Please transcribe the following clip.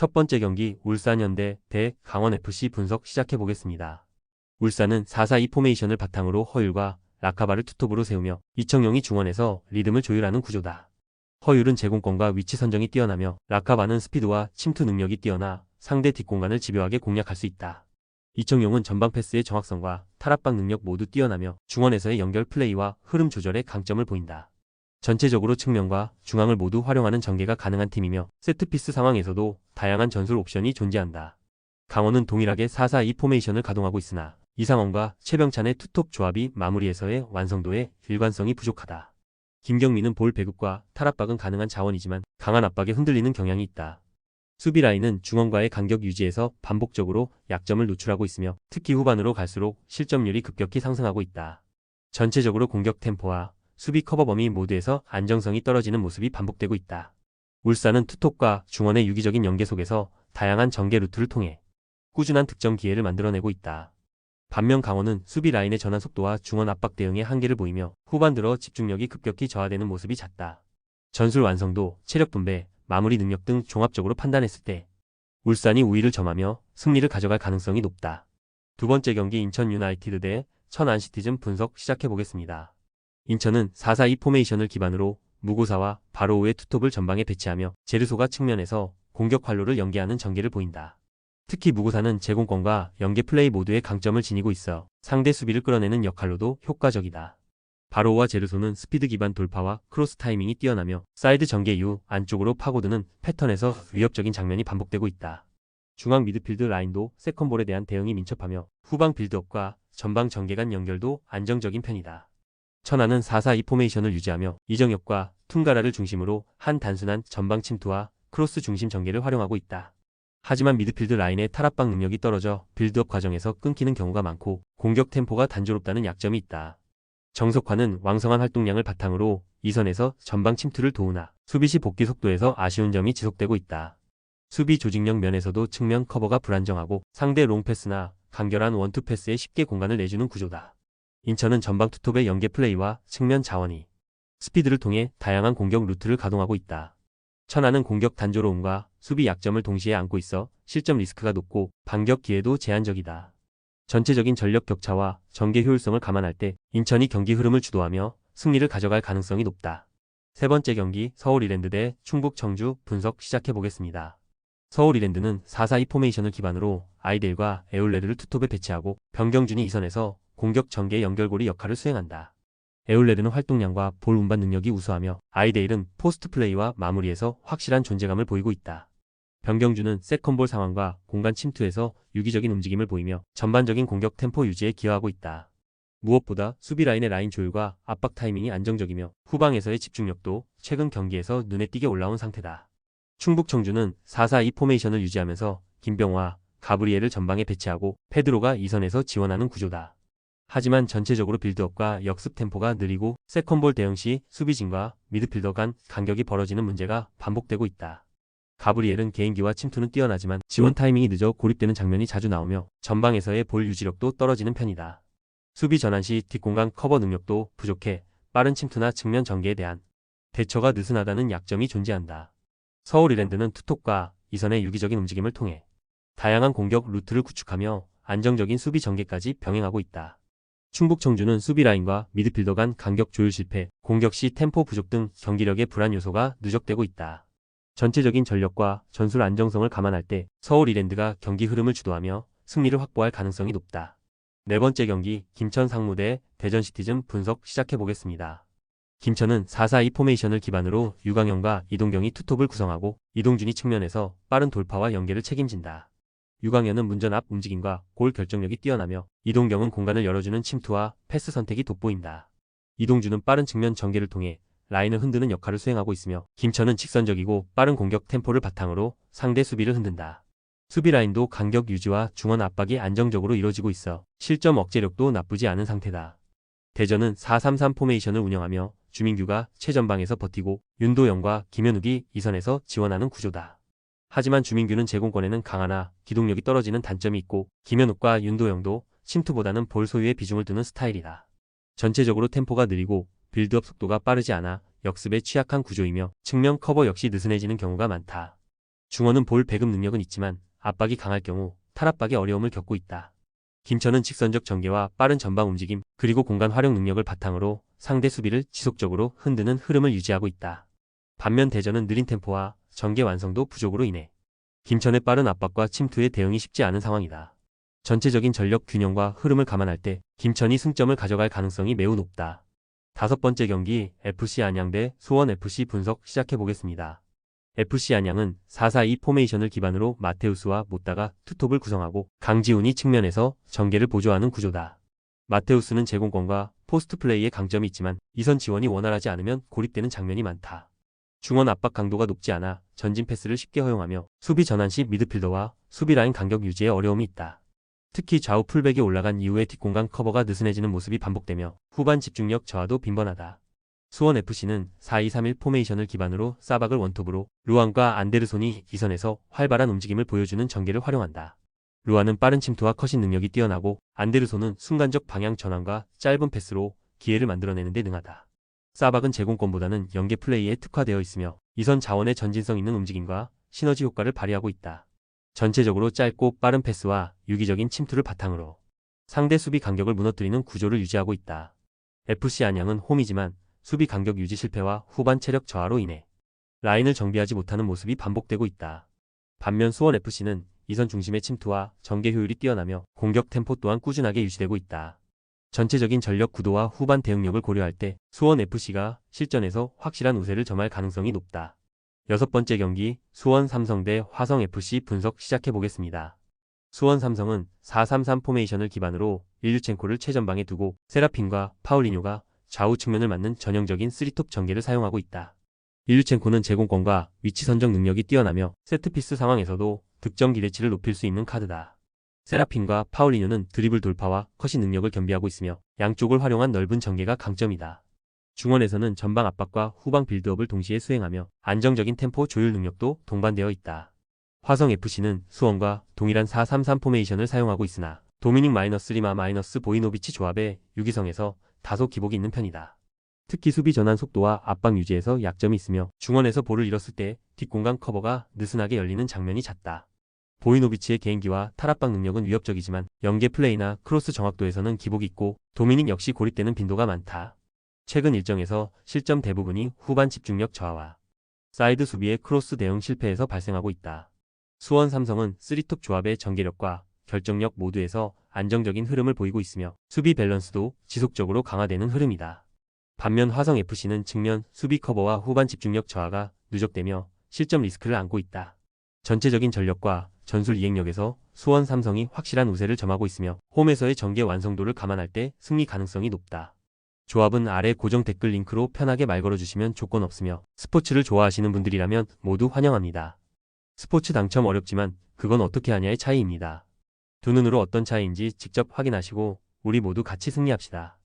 첫 번째 경기 울산현대 대 강원FC 분석 시작해보겠습니다. 울산은 4-4-2 포메이션을 바탕으로 허율과 라카바를 투톱으로 세우며 이청용이 중원에서 리듬을 조율하는 구조다. 허율은 제공권과 위치 선정이 뛰어나며 라카바는 스피드와 침투 능력이 뛰어나 상대 뒷공간을 집요하게 공략할 수 있다. 이청용은 전방 패스의 정확성과 탈압박 능력 모두 뛰어나며 중원에서의 연결 플레이와 흐름 조절에 강점을 보인다. 전체적으로 측면과 중앙을 모두 활용하는 전개가 가능한 팀이며 세트피스 상황에서도 다양한 전술 옵션이 존재한다. 강원은 동일하게 4-4-2 포메이션을 가동하고 있으나 이상원과 최병찬의 투톱 조합이 마무리에서의 완성도에 일관성이 부족하다. 김경민은 볼 배급과 탈압박은 가능한 자원이지만 강한 압박에 흔들리는 경향이 있다. 수비 라인은 중원과의 간격 유지에서 반복적으로 약점을 노출하고 있으며 특히 후반으로 갈수록 실점률이 급격히 상승하고 있다. 전체적으로 공격 템포와 수비 커버 범위 모두에서 안정성이 떨어지는 모습이 반복되고 있다. 울산은 투톱과 중원의 유기적인 연계 속에서 다양한 전개 루트를 통해 꾸준한 득점 기회를 만들어내고 있다. 반면 강원은 수비 라인의 전환 속도와 중원 압박 대응에 한계를 보이며 후반 들어 집중력이 급격히 저하되는 모습이 잦다. 전술 완성도, 체력 분배, 마무리 능력 등 종합적으로 판단했을 때 울산이 우위를 점하며 승리를 가져갈 가능성이 높다. 두 번째 경기 인천 유나이티드 대 천안 시티즌 분석 시작해보겠습니다. 인천은 4-4-2 포메이션을 기반으로 무고사와 바로우의 투톱을 전방에 배치하며 제르소가 측면에서 공격 활로를 연계하는 전개를 보인다. 특히 무고사는 제공권과 연계 플레이 모두의 강점을 지니고 있어 상대 수비를 끌어내는 역할로도 효과적이다. 바로우와 제르소는 스피드 기반 돌파와 크로스 타이밍이 뛰어나며 사이드 전개 이후 안쪽으로 파고드는 패턴에서 위협적인 장면이 반복되고 있다. 중앙 미드필드 라인도 세컨볼에 대한 대응이 민첩하며 후방 빌드업과 전방 전개 간 연결도 안정적인 편이다. 천안은 4-4-2 포메이션을 유지하며 이정엽과 퉁가라를 중심으로 한 단순한 전방 침투와 크로스 중심 전개를 활용하고 있다. 하지만 미드필드 라인의 탈압박 능력이 떨어져 빌드업 과정에서 끊기는 경우가 많고 공격 템포가 단조롭다는 약점이 있다. 정석화는 왕성한 활동량을 바탕으로 이선에서 전방 침투를 도우나 수비 시 복귀 속도에서 아쉬운 점이 지속되고 있다. 수비 조직력 면에서도 측면 커버가 불안정하고 상대 롱패스나 간결한 원투 패스에 쉽게 공간을 내주는 구조다. 인천은 전방 투톱의 연계 플레이와 측면 자원이 스피드를 통해 다양한 공격 루트를 가동하고 있다. 천안은 공격 단조로움과 수비 약점을 동시에 안고 있어 실점 리스크가 높고 반격 기회도 제한적이다. 전체적인 전력 격차와 전개 효율성을 감안할 때 인천이 경기 흐름을 주도하며 승리를 가져갈 가능성이 높다. 세 번째 경기 서울 이랜드 대 충북 청주 분석 시작해보겠습니다. 서울 이랜드는 4-4-2 포메이션을 기반으로 아이델과 에울레르를 투톱에 배치하고 변경준이 이선에서 공격 전개 연결고리 역할을 수행한다. 에울레르는 활동량과 볼 운반 능력이 우수하며 아이데일은 포스트 플레이와 마무리에서 확실한 존재감을 보이고 있다. 변경준은 세컨볼 상황과 공간 침투에서 유기적인 움직임을 보이며 전반적인 공격 템포 유지에 기여하고 있다. 무엇보다 수비 라인의 라인 조율과 압박 타이밍이 안정적이며 후방에서의 집중력도 최근 경기에서 눈에 띄게 올라온 상태다. 충북 청주는 4-4-2 포메이션을 유지하면서 김병화, 가브리엘을 전방에 배치하고 페드로가 이선에서 지원하는 구조다. 하지만 전체적으로 빌드업과 역습 템포가 느리고 세컨볼 대응 시 수비진과 미드필더 간 간격이 벌어지는 문제가 반복되고 있다. 가브리엘은 개인기와 침투는 뛰어나지만 지원 타이밍이 늦어 고립되는 장면이 자주 나오며 전방에서의 볼 유지력도 떨어지는 편이다. 수비 전환 시 뒷공간 커버 능력도 부족해 빠른 침투나 측면 전개에 대한 대처가 느슨하다는 약점이 존재한다. 서울 이랜드는 투톱과 이선의 유기적인 움직임을 통해 다양한 공격 루트를 구축하며 안정적인 수비 전개까지 병행하고 있다. 충북 청주는 수비 라인과 미드필더 간 간격 조율 실패, 공격 시 템포 부족 등 경기력의 불안 요소가 누적되고 있다. 전체적인 전력과 전술 안정성을 감안할 때 서울 이랜드가 경기 흐름을 주도하며 승리를 확보할 가능성이 높다. 네 번째 경기 김천 상무 대 대전 시티즌 분석 시작해보겠습니다. 김천은 4-4-2 포메이션을 기반으로 유강현과 이동경이 투톱을 구성하고 이동준이 측면에서 빠른 돌파와 연계를 책임진다. 유강현은 문전 앞 움직임과 골 결정력이 뛰어나며 이동경은 공간을 열어주는 침투와 패스 선택이 돋보인다. 이동준은 빠른 측면 전개를 통해 라인을 흔드는 역할을 수행하고 있으며 김천은 직선적이고 빠른 공격 템포를 바탕으로 상대 수비를 흔든다. 수비 라인도 간격 유지와 중원 압박이 안정적으로 이루어지고 있어 실점 억제력도 나쁘지 않은 상태다. 대전은 4-3-3 포메이션을 운영하며 주민규가 최전방에서 버티고 윤도영과 김현욱이 이선에서 지원하는 구조다. 하지만 주민규는 제공권에는 강하나 기동력이 떨어지는 단점이 있고 김현욱과 윤도영도 침투보다는 볼 소유에 비중을 두는 스타일이다. 전체적으로 템포가 느리고 빌드업 속도가 빠르지 않아 역습에 취약한 구조이며 측면 커버 역시 느슨해지는 경우가 많다. 중원은 볼 배급 능력은 있지만 압박이 강할 경우 탈압박에 어려움을 겪고 있다. 김천은 직선적 전개와 빠른 전방 움직임 그리고 공간 활용 능력을 바탕으로 상대 수비를 지속적으로 흔드는 흐름을 유지하고 있다. 반면 대전은 느린 템포와 전개 완성도 부족으로 인해 김천의 빠른 압박과 침투에 대응이 쉽지 않은 상황이다. 전체적인 전력 균형과 흐름을 감안할 때 김천이 승점을 가져갈 가능성이 매우 높다. 다섯 번째 경기 FC 안양 대 수원 FC 분석 시작해 보겠습니다. FC 안양은 4-4-2 포메이션을 기반으로 마테우스와 모따가 투톱을 구성하고 강지훈이 측면에서 전개를 보조하는 구조다. 마테우스는 제공권과 포스트 플레이에 강점이 있지만 이선 지원이 원활하지 않으면 고립되는 장면이 많다. 중원 압박 강도가 높지 않아 전진 패스를 쉽게 허용하며 수비 전환 시 미드필더와 수비 라인 간격 유지에 어려움이 있다. 특히 좌우 풀백이 올라간 이후에 뒷공간 커버가 느슨해지는 모습이 반복되며 후반 집중력 저하도 빈번하다. 수원FC는 4-2-3-1 포메이션을 기반으로 사박을 원톱으로 루안과 안데르손이 이선에서 활발한 움직임을 보여주는 전개를 활용한다. 루안은 빠른 침투와 컷인 능력이 뛰어나고 안데르손은 순간적 방향 전환과 짧은 패스로 기회를 만들어내는 데 능하다. 사박은 제공권보다는 연계 플레이에 특화되어 있으며 이선 자원의 전진성 있는 움직임과 시너지 효과를 발휘하고 있다. 전체적으로 짧고 빠른 패스와 유기적인 침투를 바탕으로 상대 수비 간격을 무너뜨리는 구조를 유지하고 있다. FC 안양은 홈이지만 수비 간격 유지 실패와 후반 체력 저하로 인해 라인을 정비하지 못하는 모습이 반복되고 있다. 반면 수원FC는 이선 중심의 침투와 전개 효율이 뛰어나며 공격 템포 또한 꾸준하게 유지되고 있다. 전체적인 전력 구도와 후반 대응력을 고려할 때 수원FC가 실전에서 확실한 우세를 점할 가능성이 높다. 여섯 번째 경기 수원 삼성 대 화성FC 분석 시작해 보겠습니다. 수원 삼성은 4-3-3 포메이션을 기반으로 일류첸코를 최전방에 두고 세라핀과 파울리뇨가 좌우 측면을 맞는 전형적인 3톱 전개를 사용하고 있다. 일류첸코는 제공권과 위치 선정 능력이 뛰어나며 세트피스 상황에서도 득점 기대치를 높일 수 있는 카드다. 세라핀과 파울리뇨는 드리블 돌파와 컷인 능력을 겸비하고 있으며 양쪽을 활용한 넓은 전개가 강점이다. 중원에서는 전방 압박과 후방 빌드업을 동시에 수행하며 안정적인 템포 조율 능력도 동반되어 있다. 화성FC는 수원과 동일한 4-3-3 포메이션을 사용하고 있으나 도미닉 -리마 보이노비치 조합의 유기성에서 다소 기복이 있는 편이다. 특히 수비 전환 속도와 압박 유지에서 약점이 있으며 중원에서 볼을 잃었을 때 뒷공간 커버가 느슨하게 열리는 장면이 잦다. 보이노비치의 개인기와 탈압박 능력은 위협적이지만 연계 플레이나 크로스 정확도에서는 기복이 있고 도미닉 역시 고립되는 빈도가 많다. 최근 일정에서 실점 대부분이 후반 집중력 저하와 사이드 수비의 크로스 대응 실패에서 발생하고 있다. 수원 삼성은 3톱 조합의 전개력과 결정력 모두에서 안정적인 흐름을 보이고 있으며 수비 밸런스도 지속적으로 강화되는 흐름이다. 반면 화성FC는 측면 수비 커버와 후반 집중력 저하가 누적되며 실점 리스크를 안고 있다. 전체적인 전력과 전술 이행력에서 수원 삼성이 확실한 우세를 점하고 있으며 홈에서의 전개 완성도를 감안할 때 승리 가능성이 높다. 조합은 아래 고정 댓글 링크로 편하게 말 걸어주시면 조건 없으며 스포츠를 좋아하시는 분들이라면 모두 환영합니다. 스포츠 당첨 어렵지만 그건 어떻게 하냐의 차이입니다. 두 눈으로 어떤 차이인지 직접 확인하시고 우리 모두 같이 승리합시다.